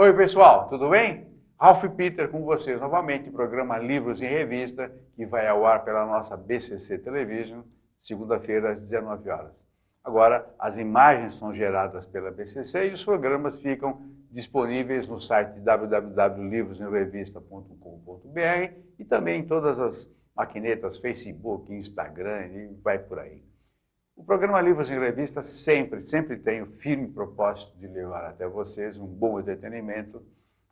Oi, pessoal, tudo bem? Ralph Peter com vocês novamente, programa Livros em Revista, que vai ao ar pela nossa BCC Television, segunda-feira às 19 horas. Agora, as imagens são geradas pela BCC e os programas ficam disponíveis no site www.livrosemrevista.com.br e também em todas as maquinetas, Facebook, Instagram e vai por aí. O programa Livros em Revista sempre tem o firme propósito de levar até vocês um bom entretenimento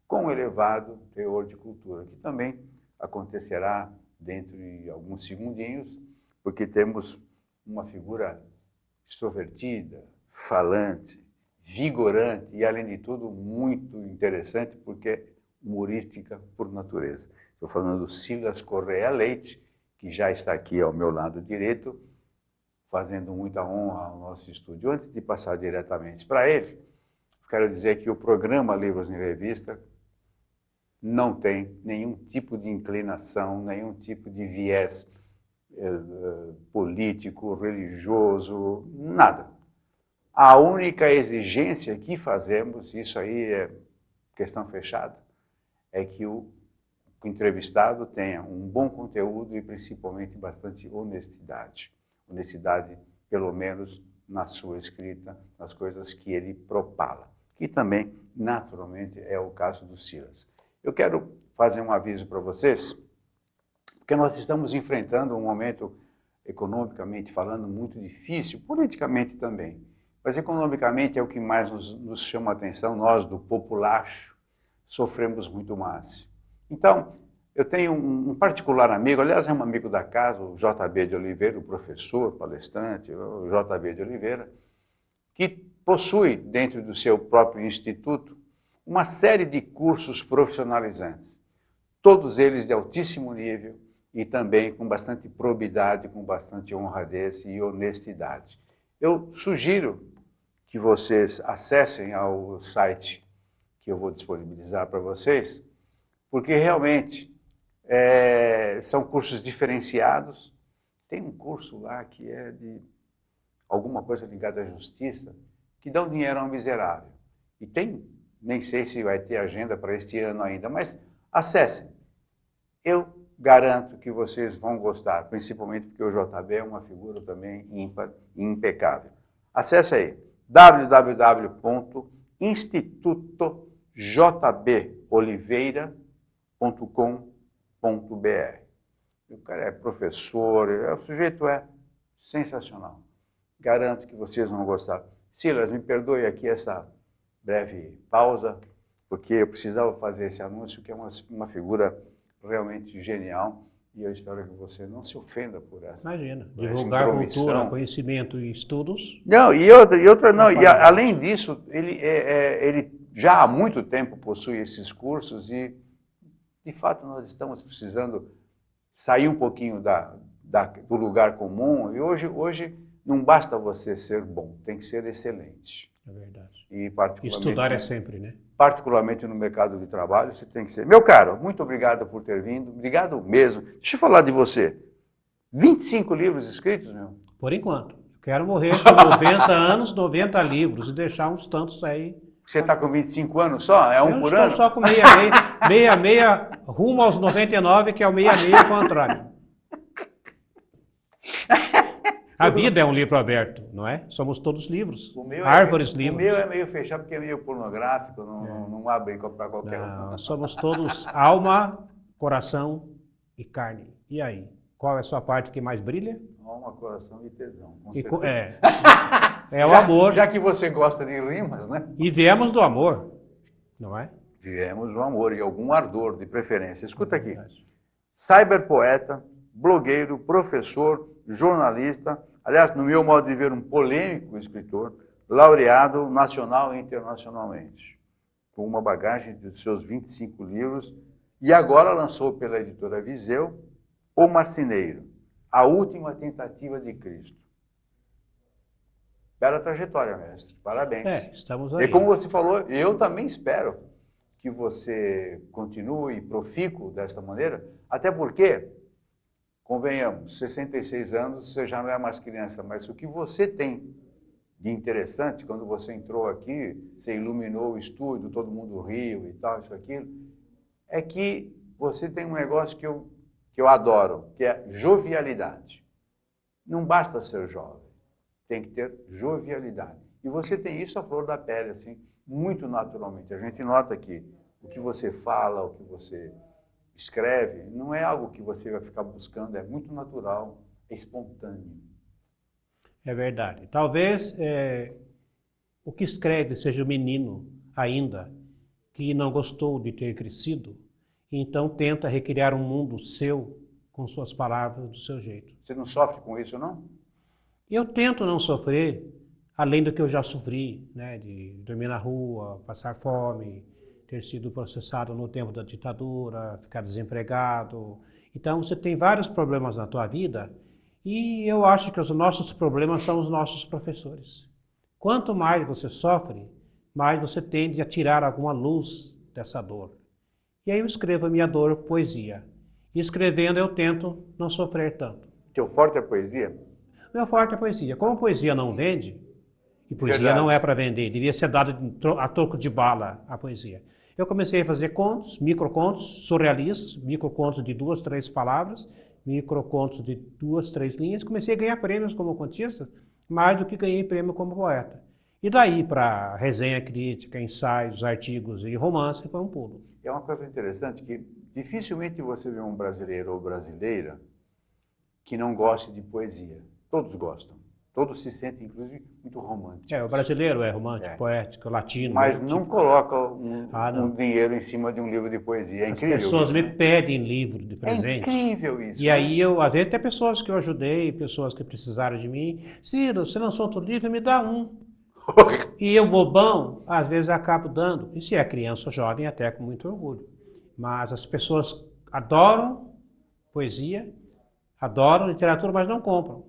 com um elevado teor de cultura, que também acontecerá dentro de alguns segundinhos, porque temos uma figura extrovertida, falante, vigorante e, além de tudo, muito interessante, porque é humorística por natureza. Estou falando do Silas Correia Leite, que já está aqui ao meu lado direito, fazendo muita honra ao nosso estúdio. Antes de passar diretamente para ele, quero dizer que o programa Livros em Revista não tem nenhum tipo de inclinação, nenhum tipo de viés político, religioso, nada. A única exigência que fazemos, isso aí é questão fechada, é que o entrevistado tenha um bom conteúdo e principalmente bastante honestidade. Honestidade, pelo menos na sua escrita, nas coisas que ele propala, que também, naturalmente, é o caso do Silas. Eu quero fazer um aviso para vocês, porque nós estamos enfrentando um momento, economicamente falando, muito difícil, politicamente também. Mas economicamente é o que mais nos chama a atenção, nós do populacho sofremos muito mais. Então, eu tenho um particular amigo, aliás é um amigo da casa, o JB de Oliveira, o professor, palestrante, o JB de Oliveira, que possui dentro do seu próprio instituto uma série de cursos profissionalizantes, todos eles de altíssimo nível e também com bastante probidade, com bastante honradez e honestidade. Eu sugiro que vocês acessem ao site que eu vou disponibilizar para vocês, porque realmente são cursos diferenciados. Tem um curso lá que é de alguma coisa ligada à justiça, que dá um dinheiro a um miserável. E tem, nem sei se vai ter agenda para este ano ainda, mas acessem. Eu garanto que vocês vão gostar, principalmente porque o JB é uma figura também ímpar e impecável. Acesse aí, www.institutojboliveira.com.br. O cara é professor, o sujeito é sensacional. Garanto que vocês vão gostar. Silas, me perdoe aqui essa breve pausa, porque eu precisava fazer esse anúncio, que é uma figura realmente genial, e eu espero que você não se ofenda por essa. Imagina, divulgar cultura, conhecimento e estudos. Não, e outra não, e além disso, ele já há muito tempo possui esses cursos e, de fato, nós estamos precisando sair um pouquinho do lugar comum, e hoje não basta você ser bom, tem que ser excelente. É verdade. E estudar é sempre, né? Particularmente no mercado de trabalho, você tem que ser. Meu caro, muito obrigado por ter vindo, obrigado mesmo. Deixa eu falar de você. 25 livros escritos, meu? Por enquanto. Eu quero morrer com 90 anos, 90 livros e deixar uns tantos aí. Você está com 25 anos só? É um por ano? Eu estou só com 66, rumo aos 99, que é o 66 contrário. A vida é um livro aberto, não é? Somos todos livros, árvores livros. O meu é meio fechado porque é meio pornográfico, não abre para qualquer um. Somos todos alma, coração e carne. E aí? Qual é a sua parte que mais brilha? Alma, coração e tesão. É o amor. Já que você gosta de rimas, né? E viemos do amor, não é? Viemos do amor e algum ardor, de preferência. Escuta aqui. Cyberpoeta, blogueiro, professor, jornalista, aliás, no meu modo de ver, um polêmico escritor, laureado nacional e internacionalmente, com uma bagagem de seus 25 livros, e agora lançou pela editora Viseu O Marceneiro, A Última Tentativa de Cristo. Bela trajetória, mestre. Parabéns. Estamos aí. E como você falou, eu também espero que você continue profícuo desta maneira, até porque, convenhamos, 66 anos, você já não é mais criança, mas o que você tem de interessante, quando você entrou aqui, você iluminou o estúdio, todo mundo riu e tal, isso, aquilo, é que você tem um negócio que eu adoro, que é jovialidade. Não basta ser jovem, tem que ter jovialidade. E você tem isso à flor da pele, assim, muito naturalmente. A gente nota que o que você fala, o que você escreve, não é algo que você vai ficar buscando, é muito natural, é espontâneo. É verdade. Talvez o que escreve seja o menino ainda, que não gostou de ter crescido, e então tenta recriar um mundo seu, com suas palavras, do seu jeito. Você não sofre com isso, não? Eu tento não sofrer, além do que eu já sofri, né, de dormir na rua, passar fome, ter sido processado no tempo da ditadura, ficar desempregado. Então você tem vários problemas na tua vida e eu acho que os nossos problemas são os nossos professores. Quanto mais você sofre, mais você tende a tirar alguma luz dessa dor. E aí eu escrevo a minha dor, poesia. E escrevendo eu tento não sofrer tanto. Teu forte é poesia? Meu forte é poesia. Como poesia não vende, e poesia Verdade. não é para vender, devia ser dada a troco de bala a poesia. Eu comecei a fazer contos, microcontos surrealistas, microcontos de 2, 3 palavras, microcontos de 2, 3 linhas. Comecei a ganhar prêmios como contista, mais do que ganhei prêmio como poeta. E daí para resenha crítica, ensaios, artigos e romance foi um pulo. É uma coisa interessante que dificilmente você vê um brasileiro ou brasileira que não goste de poesia. Todos gostam. Todos se sentem, inclusive, muito românticos. O brasileiro é romântico, poético, latino. Mas né? não coloca um dinheiro em cima de um livro de poesia. É incrível. As pessoas isso, me né? pedem livro de presente. É incrível isso. E aí eu, às vezes, até pessoas que eu ajudei, pessoas que precisaram de mim, Ciro, você lançou outro livro, me dá um. E eu, bobão, às vezes acabo dando. E se é criança ou jovem, até com muito orgulho. Mas as pessoas adoram poesia, adoram literatura, mas não compram.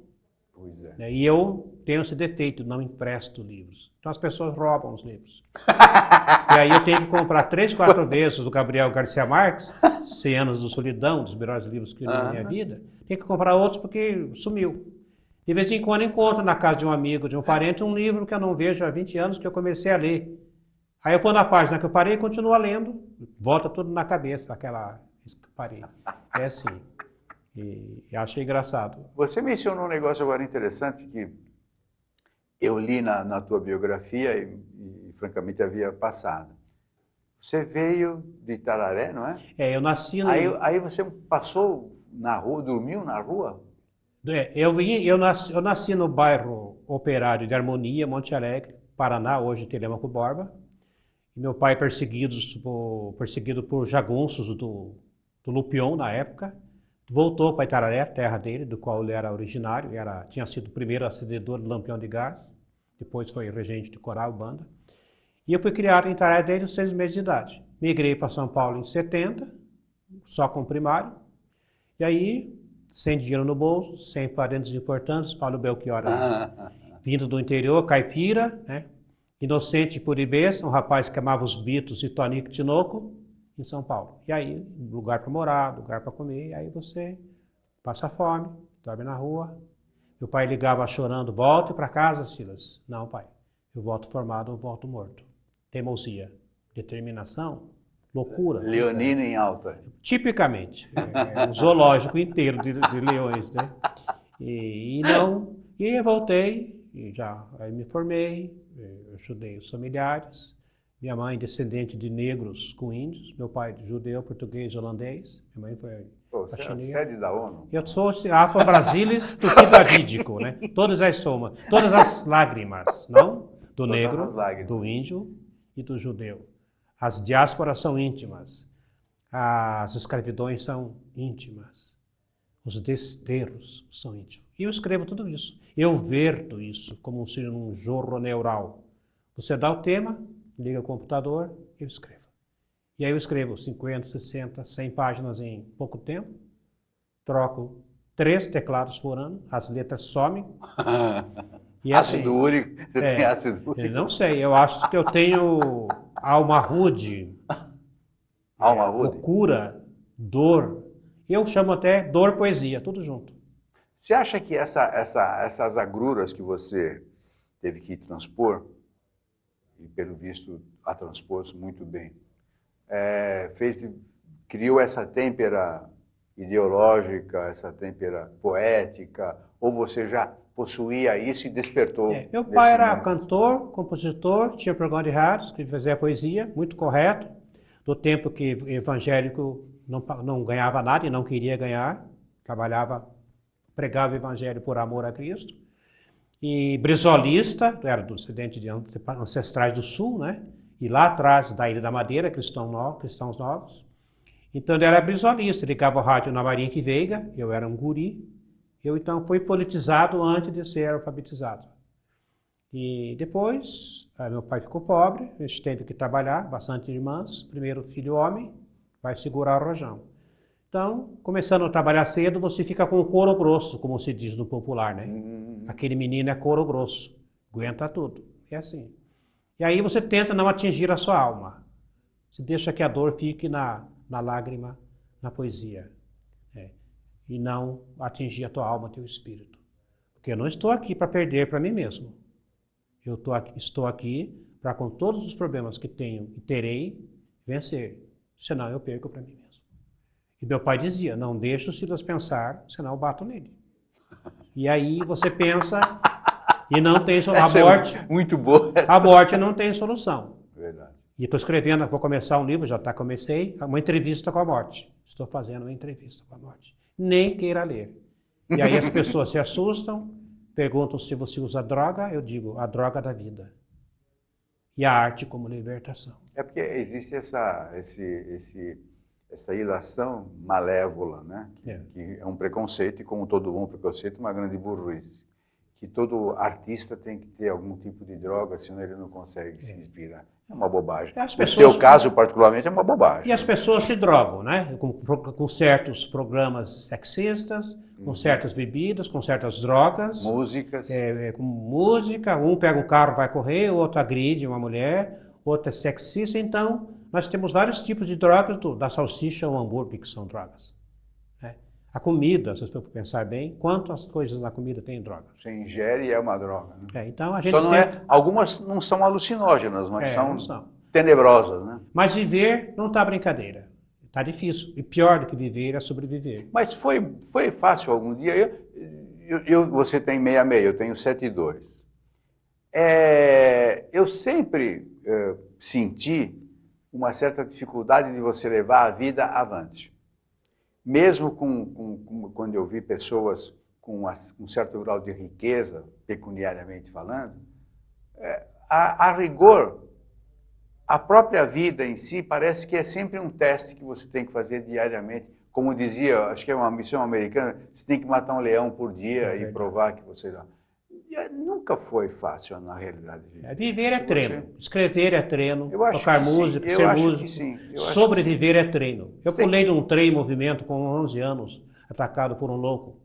Pois é. E eu tenho esse defeito, não empresto livros. Então as pessoas roubam os livros. E aí eu tenho que comprar 3, 4 vezes o Gabriel Garcia Marques, 100 Anos de Solidão, dos melhores livros que eu li na minha vida. Tenho que comprar outros porque sumiu. De vez em quando encontro na casa de um amigo, de um parente, um livro que eu não vejo há 20 anos que eu comecei a ler. Aí eu vou na página que eu parei e continuo lendo, volta tudo na cabeça, aquela que eu parei. É assim. E achei engraçado. Você mencionou um negócio agora interessante que eu li na tua biografia e francamente havia passado. Você veio de Itararé, não é? Eu nasci no... Aí você passou na rua, dormiu na rua? Eu nasci no bairro Operário de Harmonia, Monte Alegre, Paraná, hoje Telêmaco Borba. E meu pai perseguido por jagunços do Lupion na época. Voltou para Itararé, terra dele, do qual ele era originário, tinha sido o primeiro acendedor do lampião de gás, depois foi regente de coral, banda. E eu fui criado em Itararé desde os 6 meses de idade. Migrei para São Paulo em 70, só com primário, e aí, sem dinheiro no bolso, sem parentes importantes, Paulo Belchior, vindo do interior, caipira, né? Inocente por Ibês, um rapaz que amava os Beatles e Tonico Tinoco, em São Paulo. E aí, lugar para morar, lugar para comer, e aí você passa fome, dorme na rua. Meu pai ligava chorando, volte para casa, Silas. Não, pai, eu volto formado, eu volto morto. Teimosia, determinação, loucura. Leonino em alta. Tipicamente, um zoológico inteiro de leões, né? E aí eu voltei, aí me formei, eu ajudei os familiares. Minha mãe, descendente de negros com índios. Meu pai, judeu, português, holandês. Minha mãe foi faxineira. Você é sede da ONU? Eu sou afro-brasilis tupi-davídico, né? Todas as somas, todas as lágrimas, não? Do negro, do índio e do judeu. As diásporas são íntimas. As escravidões são íntimas. Os desterros são íntimos. E eu escrevo tudo isso. Eu verto isso como um jorro neural. Você dá o tema, liga o computador, eu escrevo. E aí eu escrevo 50, 60, 100 páginas em pouco tempo, troco 3 teclados por ano, as letras somem. E ácido úrico? Você tem ácido úrico? Não sei, eu acho que eu tenho alma rude, alma rude, loucura, dor. Eu chamo até dor poesia, tudo junto. Você acha que essas agruras que você teve que transpor, e pelo visto a transpôs muito bem. Criou essa têmpera ideológica, essa têmpera poética, ou você já possuía isso e despertou? Meu pai era momento? cantor, compositor, tinha programa de rádio, que fazia poesia, muito correto, do tempo que evangélico não ganhava nada e não queria ganhar, trabalhava, pregava o evangelho por amor a Cristo, e brisolista, era do descendente de ancestrais do sul, né? E lá atrás da Ilha da Madeira, cristãos novos. Então ele era brisolista, ligava o rádio na Marinha Veiga, eu era um guri, eu então fui politizado antes de ser alfabetizado. E depois, meu pai ficou pobre, a gente teve que trabalhar, bastante irmãs, primeiro filho homem, vai segurar o rojão. Então, começando a trabalhar cedo, você fica com o couro grosso, como se diz no popular, né? Aquele menino é couro grosso, aguenta tudo, é assim. E aí você tenta não atingir a sua alma, você deixa que a dor fique na lágrima, na poesia, e não atingir a tua alma, teu espírito. Porque eu não estou aqui para perder para mim mesmo. Eu estou aqui para, com todos os problemas que tenho e terei, vencer. Senão eu perco para mim mesmo. E meu pai dizia, não deixa o Silas pensar, senão eu bato nele. E aí você pensa e não tem solução. A morte, muito boa essa. A morte não tem solução. Verdade. E estou escrevendo, vou começar um livro, comecei, uma entrevista com a morte. Estou fazendo uma entrevista com a morte. Nem queira ler. E aí as pessoas se assustam, perguntam se você usa droga, eu digo, a droga da vida. E a arte como libertação. É porque existe essa ilação malévola, né? Que é um preconceito, e como todo bom preconceito, uma grande burrice. Que todo artista tem que ter algum tipo de droga, senão ele não consegue se inspirar. É uma bobagem. No seu caso, particularmente, é uma bobagem. E as pessoas se drogam, né? Com certos programas sexistas, com certas bebidas, com certas drogas. Músicas. Com música, um pega um carro, vai correr, o outro agride uma mulher, outro é sexista. Então, nós temos vários tipos de drogas, da salsicha ao hambúrguer, que são drogas. A comida, se você for pensar bem, quantas coisas na comida tem droga? Você ingere e é uma droga. Né? Então a gente só não algumas não são alucinógenas, mas não são tenebrosas. Né? Mas viver não está brincadeira. Está difícil. E pior do que viver é sobreviver. Mas foi fácil algum dia? Você tem 66, eu tenho 72. Eu sempre senti uma certa dificuldade de você levar a vida avante. Mesmo quando eu vi pessoas com um certo grau de riqueza, pecuniariamente falando, a rigor, a própria vida em si parece que é sempre um teste que você tem que fazer diariamente. Como dizia, acho que é uma missão americana, você tem que matar um leão por dia e provar que você... Nunca foi fácil, na realidade. Viver é treino, escrever é treino, tocar música, ser músico, sobreviver é treino. Eu pulei de um trem em movimento com 11 anos, atacado por um louco.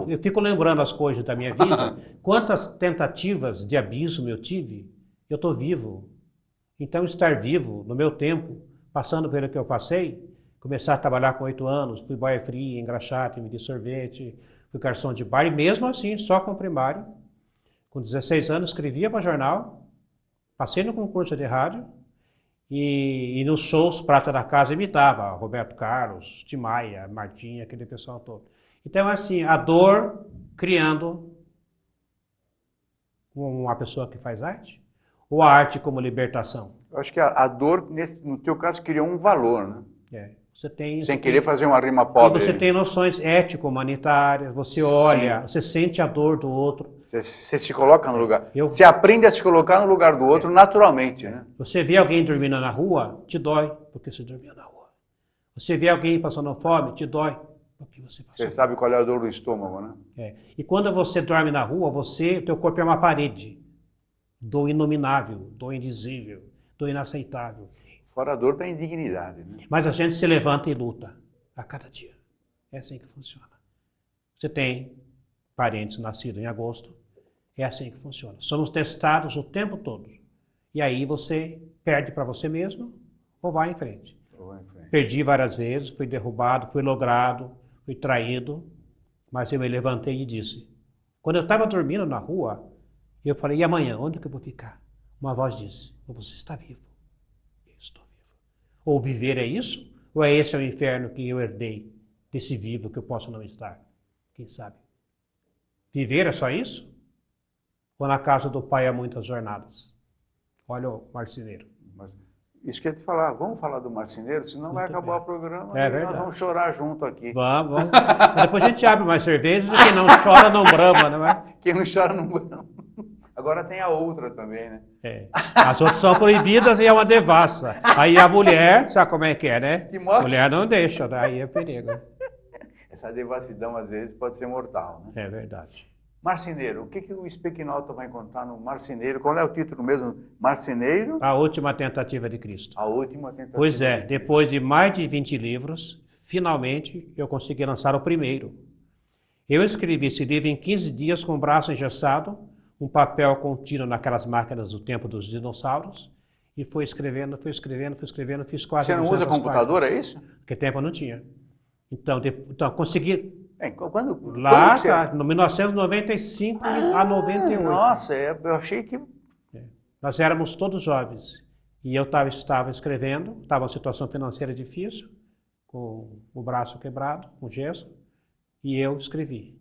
Eu fico lembrando as coisas da minha vida, quantas tentativas de abismo eu tive, eu estou vivo. Então estar vivo, no meu tempo, passando pelo que eu passei, começar a trabalhar com 8 anos, fui boia fria, engraxate, me de sorvete, fui garçom de bar e mesmo assim, só com primário. Com 16 anos, escrevia para jornal, passei no concurso de rádio e nos shows Prata da Casa imitava Roberto Carlos, Tim Maia, Martinha, aquele pessoal todo. Então, assim, a dor criando uma pessoa que faz arte ou a arte como libertação? Eu acho que a dor, no teu caso, criou um valor, né? Sem querer fazer uma rima pobre. E você tem noções ético-humanitárias, você olha, você sente a dor do outro. Você se coloca no lugar. Você aprende a se colocar no lugar do outro naturalmente, né? Você vê alguém dormindo na rua, te dói porque você dormiu na rua. Você vê alguém passando fome, te dói porque você passou. Você sabe qual é a dor do estômago, né? E quando você dorme na rua, teu corpo é uma parede. Dor inominável, dor indizível, dor inaceitável. Fora a dor da indignidade, né? Mas a gente se levanta e luta a cada dia. É assim que funciona. Você tem parentes nascidos em agosto, é assim que funciona. Somos testados o tempo todo. E aí você perde para você mesmo ou vai em frente. Perdi várias vezes, fui derrubado, fui logrado, fui traído, mas eu me levantei e disse. Quando eu estava dormindo na rua, E eu falei, e amanhã, onde que eu vou ficar? Uma voz disse, você está vivo. Eu estou vivo. Ou viver é isso? Ou é esse o inferno que eu herdei desse vivo que eu posso não estar? Quem sabe? Viver é só isso? Ou na casa do Pai há muitas jornadas? Olha o marceneiro. Mas isso que eu ia te falar, vamos falar do marceneiro, senão vai acabar bem. o programa É e verdade. nós vamos chorar junto aqui. Vamos. Mas depois a gente abre mais cervejas e quem não chora não brama, não é? Quem não chora não brama. Agora tem a outra também, né? É. As outras são proibidas e é uma devassa. Aí a mulher, sabe como é que é, né? Que morre. Mulher não deixa, daí é perigo. Essa devassidão, às vezes, pode ser mortal, né? É verdade. Marceneiro, o que, que o Specknoto vai encontrar no Marceneiro? Qual é o título mesmo? Marceneiro? A última tentativa de Cristo. A última tentativa. Pois é, depois de mais de 20 livros, finalmente eu consegui lançar o primeiro. Eu escrevi esse livro em 15 dias com o braço engessado, um papel contínuo naquelas máquinas do tempo dos dinossauros, e fui escrevendo, fiz quase Você não usa 200 computador, páginas. é isso? Porque tempo eu não tinha. Então consegui Quando lá que você... atrás, no 1995 a 98. Nossa, eu achei que... Nós éramos todos jovens. E eu estava escrevendo, estava em situação financeira difícil, com o braço quebrado, com gesso, e eu escrevi.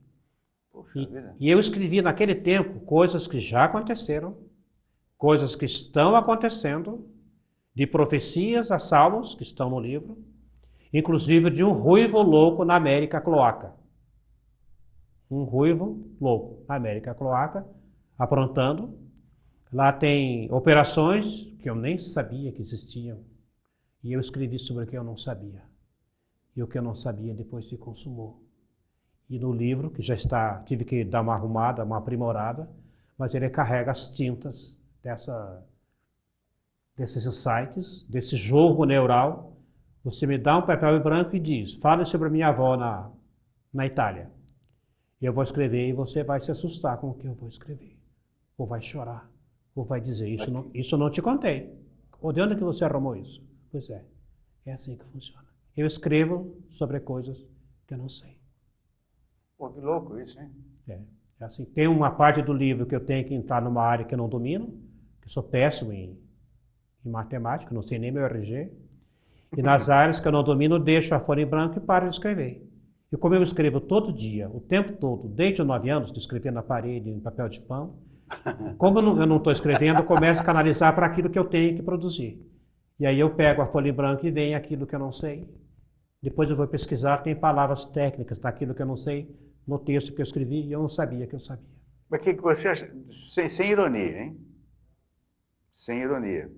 Poxa vida. E eu escrevi naquele tempo coisas que já aconteceram, coisas que estão acontecendo, de profecias a salmos, que estão no livro, inclusive de um ruivo louco na América Cloaca. Um ruivo louco na América Cloaca, aprontando. Lá tem operações que eu nem sabia que existiam. E eu escrevi sobre o que eu não sabia. E o que eu não sabia depois se consumou. E no livro, que já está, tive que dar uma arrumada, uma aprimorada, mas ele carrega as tintas desses insights, desse jogo neural. Você me dá um papel em branco e diz, fale sobre a minha avó na Itália. Eu vou escrever e você vai se assustar com o que eu vou escrever. Ou vai chorar, ou vai dizer, isso não te contei. Ou de onde que você arrumou isso? Pois é assim que funciona. Eu escrevo sobre coisas que eu não sei. Pô, que louco isso, hein? É assim. Tem uma parte do livro que eu tenho que entrar numa área que eu não domino, que eu sou péssimo em matemática, não sei nem meu RG. E nas áreas que eu não domino, eu deixo a folha em branco e paro de escrever. E como eu escrevo todo dia, o tempo todo, desde os 9 anos, de escrever na parede, em papel de pão, como eu não estou escrevendo, eu começo a canalizar para aquilo que eu tenho que produzir. E aí eu pego a folha em branco e vem aquilo que eu não sei. Depois eu vou pesquisar, tem palavras técnicas daquilo que eu não sei no texto que eu escrevi e eu não sabia que eu sabia. Mas o que você acha? Sem ironia, hein? Sem ironia.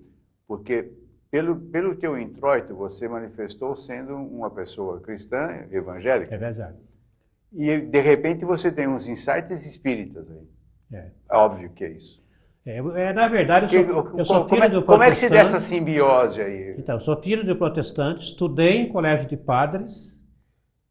Porque pelo teu introito, você manifestou sendo uma pessoa cristã, evangélica. É verdade. E de repente você tem uns insights espíritas aí. É óbvio que é isso. Na verdade, eu sou filho de protestante. Como é que se dá essa simbiose aí? Então, eu sou filho de protestante, estudei em colégio de padres,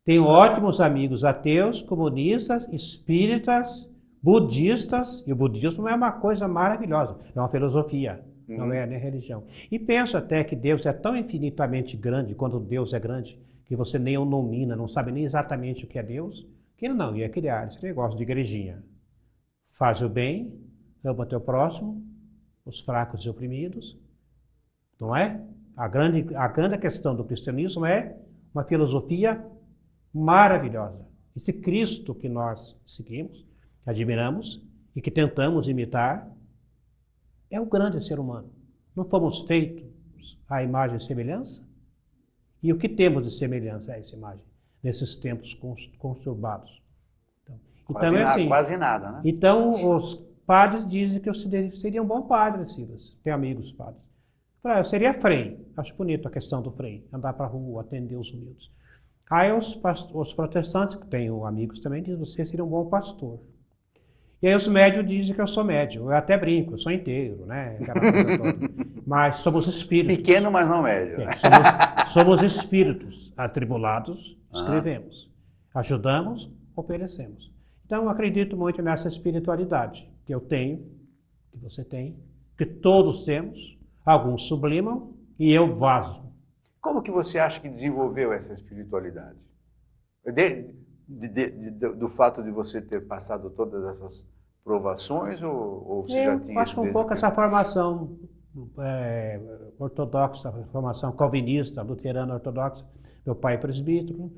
tenho ótimos amigos ateus, comunistas, espíritas, budistas, e o budismo é uma coisa maravilhosa, é uma filosofia, não é nem religião. E penso até que Deus é tão infinitamente grande, quando Deus é grande, que você nem o nomina, não sabe nem exatamente o que é Deus, que ele não ia criar esse negócio de igrejinha. Faz o bem, ama teu próximo, os fracos e oprimidos, não é? A grande questão do cristianismo é uma filosofia maravilhosa. Esse Cristo que nós seguimos, admiramos e que tentamos imitar, é o grande ser humano. Não fomos feitos à imagem e semelhança? E o que temos de semelhança a essa imagem, nesses tempos conturbados? Então é assim. Quase nada, né? Então, os padres dizem que eu seria um bom padre, Silas. Tem amigos padres. Eu seria frei. Acho bonito a questão do frei. Andar para a rua, atender os humildes. Aí os protestantes, que tenho amigos também, dizem que você seria um bom pastor. E aí os médios dizem que eu sou médio. Eu até brinco, eu sou inteiro, né? Aquela coisa toda. Mas somos espíritos. Pequeno, mas não médio. Né? Somos espíritos atribulados, escrevemos. Ajudamos, oferecemos. Então, eu acredito muito nessa espiritualidade que eu tenho, que você tem, que todos temos, alguns sublimam e eu vazo. Como que você acha que desenvolveu essa do fato de você ter passado todas essas provações ou você já tinha Eu acho que um pouco essa formação ortodoxa, formação calvinista, luterana ortodoxa. Meu pai é presbítero,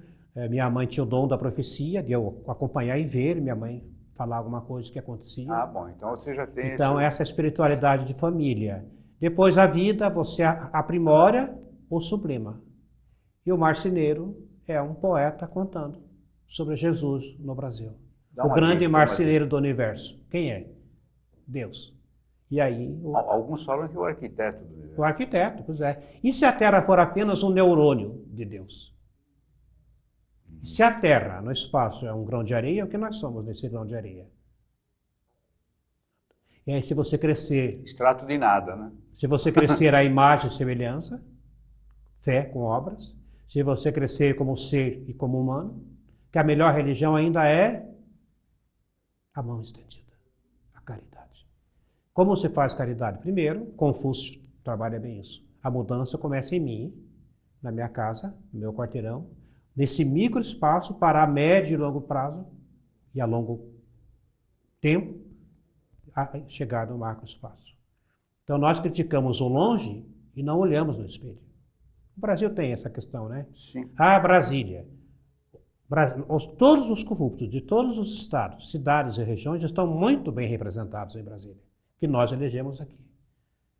minha mãe tinha o dom da profecia, de eu acompanhar e ver minha mãe falar alguma coisa que acontecia. Ah, bom, então você já tem Então, essa espiritualidade de família. Depois, a vida, você aprimora ou sublima. E o marceneiro é um poeta contando sobre Jesus no Brasil. O grande marceneiro do universo. Quem é? Deus. E aí... Alguns falam que é o arquiteto do universo. O arquiteto, pois é. E se a Terra for apenas um neurônio de Deus? E se a Terra, no espaço, é um grão de areia, o que nós somos nesse grão de areia? E aí, se você crescer... Extrato de nada, né? Se você crescer à imagem e semelhança, fé com obras, se você crescer como ser e como humano, que a melhor religião ainda é a mão estendida, a caridade. Como se faz caridade? Primeiro, Confúcio trabalha bem isso. A mudança começa em mim, na minha casa, no meu quarteirão, nesse microespaço para a médio e longo prazo e a longo tempo, a chegar no macroespaço. Então nós criticamos o longe e não olhamos no espelho. O Brasil tem essa questão, né? Sim. Ah, Brasília. Todos os corruptos de todos os estados, cidades e regiões estão muito bem representados em Brasília, que nós elegemos aqui.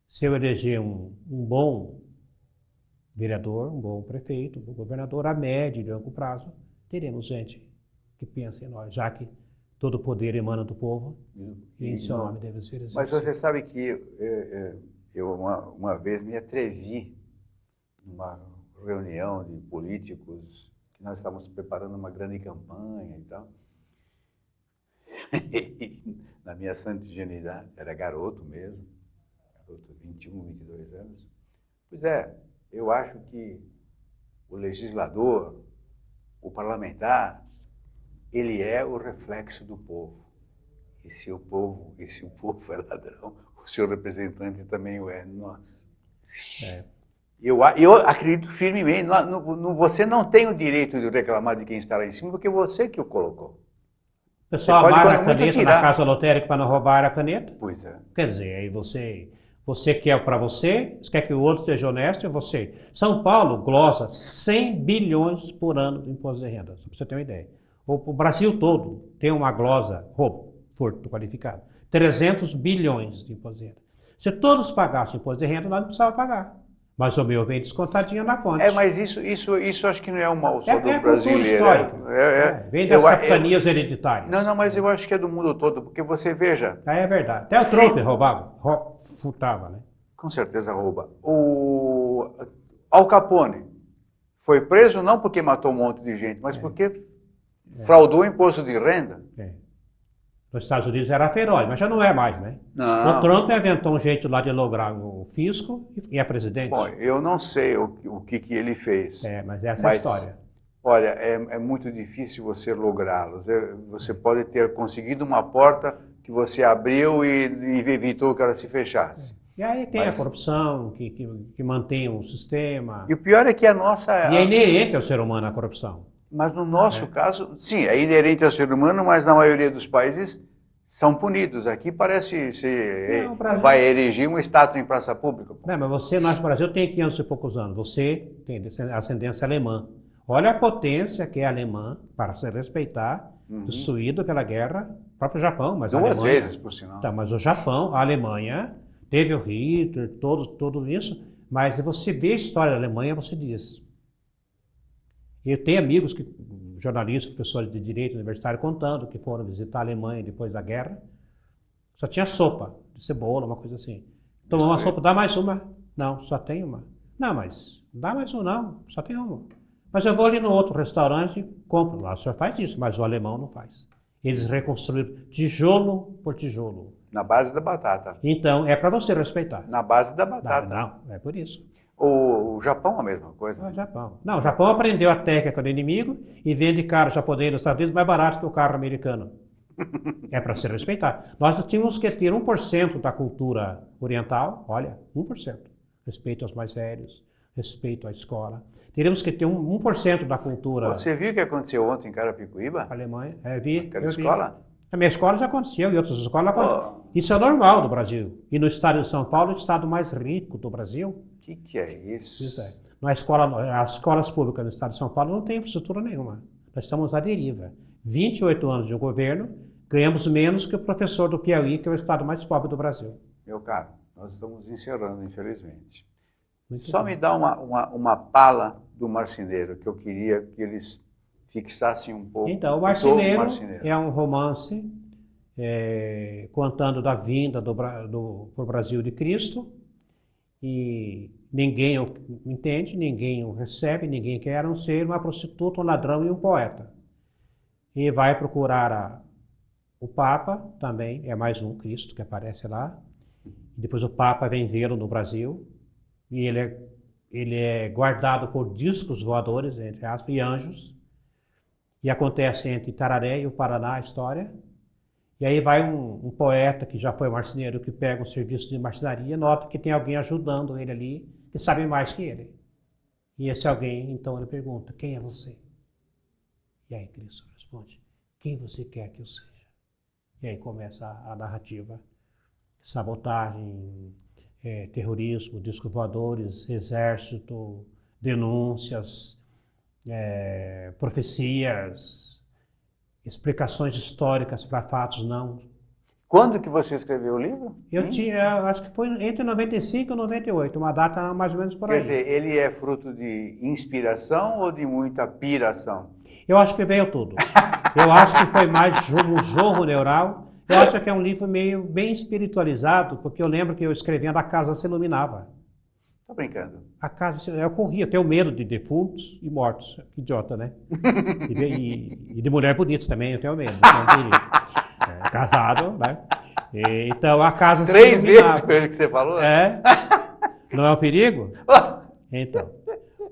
Se eu eleger um bom vereador, um bom prefeito, um bom governador, a médio e longo prazo, teremos gente que pensa em nós, já que todo poder emana do povo e em seu nome deve ser exercido. Mas você sabe que eu uma vez me atrevi numa reunião de políticos que nós estávamos preparando uma grande campanha e tal. Na minha santa ingenuidade, era garoto mesmo, garoto, 21, 22 anos. Pois é, eu acho que o legislador, o parlamentar, ele é o reflexo do povo. E se o povo é ladrão, o seu representante também o é. Nossa. Eu acredito firmemente, você não tem o direito de reclamar de quem está lá em cima, porque você que o colocou. O pessoal amarra a caneta na casa lotérica para não roubar a caneta? Pois é. Quer dizer, aí você quer para você quer que o outro seja honesto, é você. São Paulo glosa 100 bilhões por ano de imposto de renda, só para você ter uma ideia. O Brasil todo tem uma glosa, roubo, furto qualificado, 300 bilhões de imposto de renda. Se todos pagassem imposto de renda, nós não precisávamos pagar. Mas o meu vem descontadinho na fonte. Mas isso acho que não é um mal só do brasileiro. É cultura histórica. Vem das capitanias hereditárias. Não, mas eu acho que é do mundo todo, porque você veja... É verdade. Até o Trump roubava, furtava, né? Com certeza rouba. O Al Capone foi preso não porque matou um monte de gente, mas porque fraudou o imposto de renda. Nos Estados Unidos era feroz, mas já não é mais, né? Não. O Trump inventou um jeito lá de lograr o fisco e é presidente. Bom, eu não sei o que ele fez. Mas essa é a história. Olha, é muito difícil você lográ-los. Você pode ter conseguido uma porta que você abriu e evitou que ela se fechasse. E aí tem a corrupção que mantém o sistema. E o pior é que a nossa... E é inerente ao ser humano a corrupção. Mas no nosso caso, sim, é inerente ao ser humano, mas na maioria dos países são punidos. Aqui parece Brasil... vai erigir uma estátua em praça pública. Não, mas nós no Brasil tem 500 e poucos anos. Você tem ascendência alemã. Olha a potência que é alemã para se respeitar, destruído pela guerra, o próprio Japão, mas a Alemanha... Duas vezes, por sinal. Tá, mas o Japão, a Alemanha, teve o Hitler, tudo isso, mas se você vê a história da Alemanha, você diz... Eu tenho amigos, jornalistas, professores de direito universitário, contando que foram visitar a Alemanha depois da guerra. Só tinha sopa de cebola, uma coisa assim. Tomou uma sopa, dá mais uma. Não, só tem uma. Não, mas dá mais uma, não, só tem uma. Mas eu vou ali no outro restaurante e compro. Lá o senhor faz isso, mas o alemão não faz. Eles reconstruíram tijolo por tijolo. Na base da batata. Então, é para você respeitar. Na base da batata. Não, é por isso. O Japão é a mesma coisa. O Japão. Não, o Japão aprendeu a técnica do inimigo e vende carro japonês nos Estados Unidos mais barato que o carro americano. É para se respeitar. Nós tínhamos que ter 1% da cultura oriental, olha, 1%. Respeito aos mais velhos, respeito à escola. Teríamos que ter 1% da cultura... Você viu o que aconteceu ontem em Carapicuíba? Alemanha, vi. Naquela escola? Na minha escola já aconteceu, em outras escolas aconteceu. O Isso é normal no Brasil. E no estado de São Paulo, o estado mais rico do Brasil. que é isso? Isso é. Na escola, as escolas públicas no estado de São Paulo não têm infraestrutura nenhuma. Nós estamos à deriva. 28 anos de um governo, ganhamos menos que o professor do Piauí, que é o estado mais pobre do Brasil. Meu caro, nós estamos encerrando, infelizmente. Muito Só bom. me dá uma pala do marceneiro, que eu queria que eles fixassem um pouco. Então, o do Marceneiro Marceneiro. é um romance contando da vinda pro Brasil de Cristo, e ninguém o entende, ninguém o recebe, ninguém quer, a não ser uma prostituta, um ladrão e um poeta. E vai procurar o Papa, também, é mais um Cristo que aparece lá. Depois o Papa vem vê-lo no Brasil, e ele é guardado por discos voadores, entre aspas, e anjos. E acontece entre Tararé e o Paraná a história. E aí vai um poeta que já foi marceneiro, que pega um serviço de marcenaria, nota que tem alguém ajudando ele ali, que sabe mais que ele. E esse alguém, então, ele pergunta, quem é você? E aí Cristo responde, quem você quer que eu seja? E aí começa a narrativa. Sabotagem, terrorismo, discos voadores, exército, denúncias, profecias, explicações históricas para fatos não. Quando que você escreveu o livro? Eu tinha, acho que foi entre 95 e 98, uma data mais ou menos por Quer aí. dizer, ele é fruto de inspiração ou de muita piração? Eu acho que veio tudo. Eu acho que foi mais um jorro neural. Eu acho que é um livro meio bem espiritualizado, porque eu lembro que eu escrevendo A Casa Se Iluminava. Tô brincando. A casa, eu corria, eu tenho medo de defuntos e mortos. Que idiota, né? E de mulher bonita também, eu tenho medo. Casado, né? Então a casa se Três iluminava. vezes foi o que você falou? É? Não é um perigo? Então,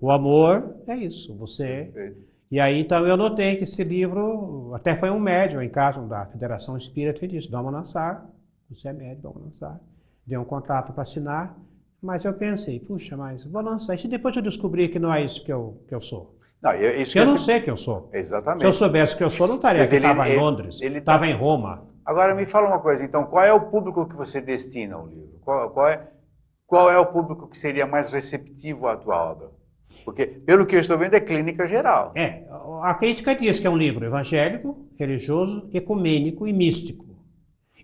o amor é isso. Você. E aí, então, eu notei que esse livro, até foi um médium em casa da Federação Espírita e disse, vamos lançar, você é médium, vamos lançar. Deu um contrato para assinar, mas eu pensei, puxa, mas vou lançar. E se depois eu descobrir que não é isso que eu sou? Não, isso eu não sei quem eu sou. Exatamente. Se eu soubesse que eu sou, não estaria aqui, estava em Londres, estava em Roma. Agora me fala uma coisa, então, qual é o público que você destina ao livro? Qual é o público que seria mais receptivo à tua obra? Porque, pelo que eu estou vendo, é clínica geral. A crítica diz que é um livro evangélico, religioso, ecumênico e místico.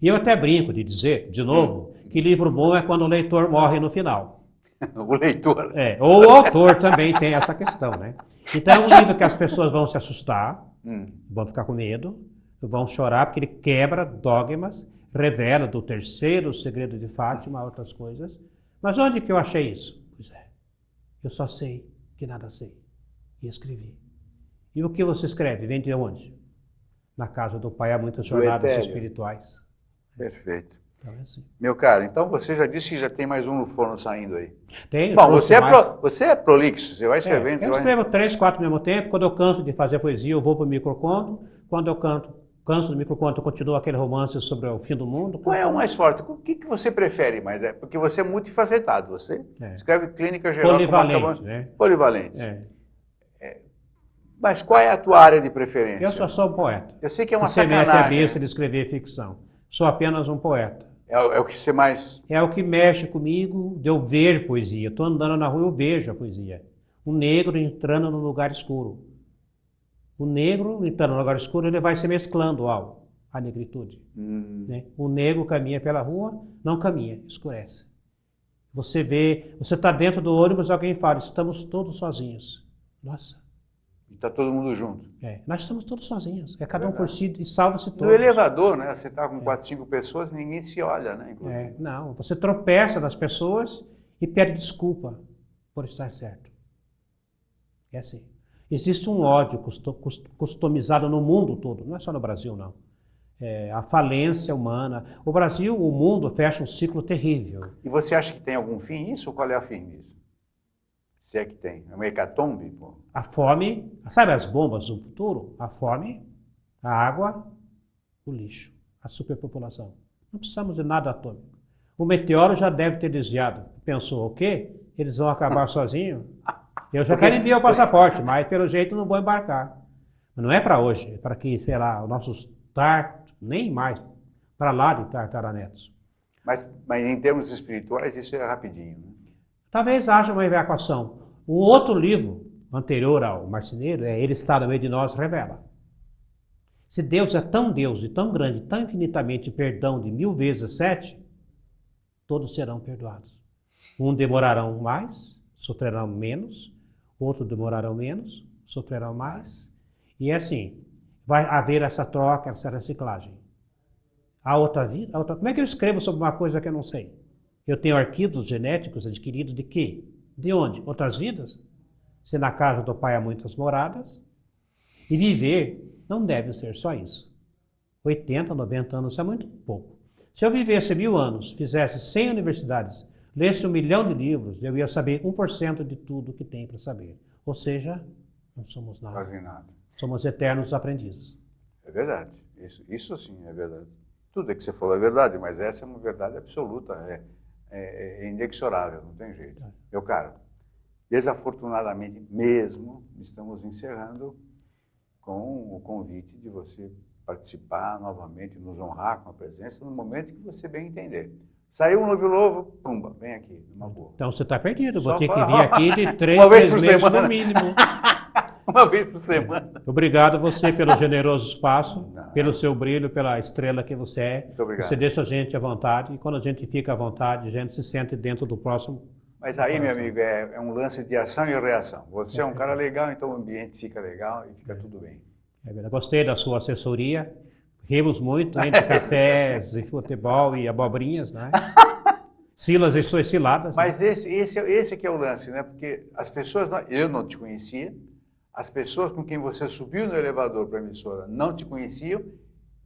E eu até brinco de dizer, de novo, que livro bom é quando o leitor morre no final. O leitor. Ou o autor também tem essa questão, né? Então é um livro que as pessoas vão se assustar, vão ficar com medo, vão chorar, porque ele quebra dogmas, revela do terceiro segredo de Fátima, outras coisas. Mas onde que eu achei isso? Pois é, eu só sei que nada sei. E escrevi. E o que você escreve? Vem de onde? Na casa do Pai há muitas jornadas espirituais. Perfeito. Então é assim. Meu caro, então você já disse que já tem mais um no forno saindo aí. Tem. Bom, você é prolixo, você vai escrevendo. Eu escrevo 3, 4 ao mesmo tempo. Quando eu canso de fazer poesia, eu vou para o microconto. Quando eu canso do microconto, eu continuo aquele romance sobre o fim do mundo. Qual é o mais forte? O que você prefere mais? Porque você é multifacetado, você escreve clínica geral. Polivalente, né? Polivalente. Mas qual é a tua área de preferência? Eu só sou um poeta. Eu sei que é uma sacanagem. Você mete a besta de escrever ficção. Sou apenas um poeta. É o que você mais... É o que mexe comigo de eu ver poesia. Estou andando na rua e eu vejo a poesia. Um negro entrando num lugar escuro. O negro entrando num lugar escuro, ele vai se mesclando à negritude. Né? O negro caminha pela rua, não caminha, escurece. Você vê, você está dentro do ônibus, alguém fala, estamos todos sozinhos. Nossa. Está todo mundo junto. Nós estamos todos sozinhos. É cada um por si e salva-se todos. No elevador, né? Você está com 4, 5 pessoas e ninguém se olha, né? Não, você tropeça nas pessoas e pede desculpa por estar certo. É assim. Existe um ódio customizado no mundo todo, não é só no Brasil, não. A falência humana. O Brasil, o mundo fecha um ciclo terrível. E você acha que tem algum fim isso? Qual é o fim disso? Se é que tem. É uma hecatombe? Pô. A fome, sabe as bombas do futuro? A fome, a água, o lixo, a superpopulação. Não precisamos de nada atômico. O meteoro já deve ter desviado. Pensou o quê? Eles vão acabar sozinhos? Eu já quero enviar o passaporte, mas pelo jeito não vou embarcar. Mas não é para hoje, é para que, sei lá, o nosso start, nem mais, para lá de tataranetos. Mas em termos espirituais, isso é rapidinho, né? Talvez haja uma evacuação. Um outro livro, anterior ao Marceneiro, é Ele está no meio de nós, revela. Se Deus é tão Deus e tão grande, tão infinitamente perdão de 1000 vezes 7, todos serão perdoados. Um demorarão mais, sofrerão menos, outro demorarão menos, sofrerão mais. E assim, vai haver essa troca, essa reciclagem. A outra vida, como é que eu escrevo sobre uma coisa que eu não sei? Eu tenho arquivos genéticos adquiridos de quê? De onde? Outras vidas? Se na casa do Pai há muitas moradas. E viver não deve ser só isso. 80, 90 anos é muito pouco. Se eu vivesse 1000 anos, fizesse 100 universidades, lesse 1 milhão de livros, eu ia saber 1% de tudo que tem para saber. Ou seja, não somos nada. Quase nada. Somos eternos aprendizes. É verdade. Isso sim é verdade. Tudo que você falou é verdade, mas essa é uma verdade absoluta, é inexorável, não tem jeito. Meu caro, desafortunadamente mesmo, estamos encerrando com o convite de você participar novamente, nos honrar com a presença no momento que você bem entender. Saiu um novo, pumba, vem aqui, numa boa. Então você está perdido, vou Só ter que pra- vir aqui de 3 Uma vez por meses semana. no mínimo. Uma vez por semana. Obrigado você pelo generoso espaço, Não. pelo seu brilho, pela estrela que você é. Muito obrigado. Você deixa a gente à vontade, e quando a gente fica à vontade, a gente se sente dentro do próximo. Mas aí, meu amigo, é um lance de ação e reação. Você é um cara legal, então o ambiente fica legal e fica tudo bem. É verdade. Gostei da sua assessoria, rimos muito entre cafés e futebol e abobrinhas, né? Silas e suas ciladas. Mas esse que é o lance, né? Porque as pessoas, eu não te conhecia, as pessoas com quem você subiu no elevador para a emissora não te conheciam,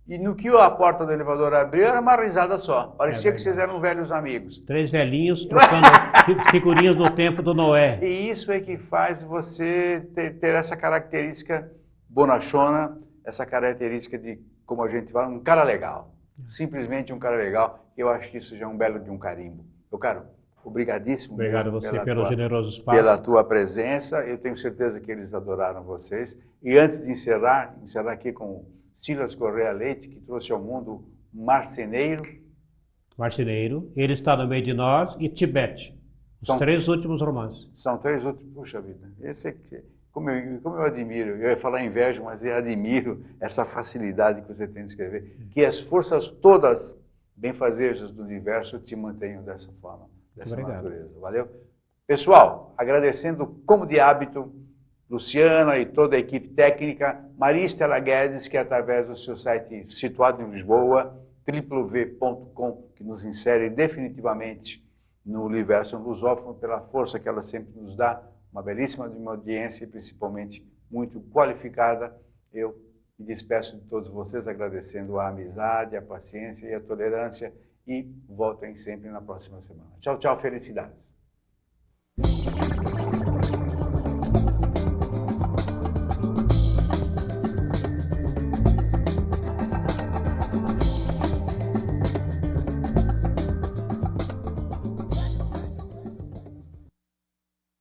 e no que a porta do elevador abriu era uma risada só. Parecia que vocês eram velhos amigos. 3 velhinhos trocando figurinhas do tempo do Noé. E isso é que faz você ter essa característica bonachona, essa característica de, como a gente fala, um cara legal. Simplesmente um cara legal. Eu acho que isso já é um belo de um carimbo. Meu caro, obrigadíssimo. Obrigado a você pelo generoso espaço. Pela tua presença. Eu tenho certeza que eles adoraram vocês. E antes de encerrar aqui com Silas Correia Leite, que trouxe ao mundo Marceneiro. Marceneiro, Ele está no meio de nós, e Tibete. Os 3 últimos romances. São 3 últimos. Puxa vida, esse é que, como eu admiro, eu ia falar invejo, mas eu admiro essa facilidade que você tem de escrever, que as forças todas benfazejas do universo te mantenham dessa forma, dessa natureza. Valeu? Pessoal, agradecendo como de hábito, Luciana e toda a equipe técnica, Maria Estela Guedes, que através do seu site situado em Lisboa, www.com, que nos insere definitivamente no universo lusófono, pela força que ela sempre nos dá, uma belíssima audiência e principalmente muito qualificada. Eu me despeço de todos vocês agradecendo a amizade, a paciência e a tolerância, e voltem sempre na próxima semana. Tchau, tchau, felicidades.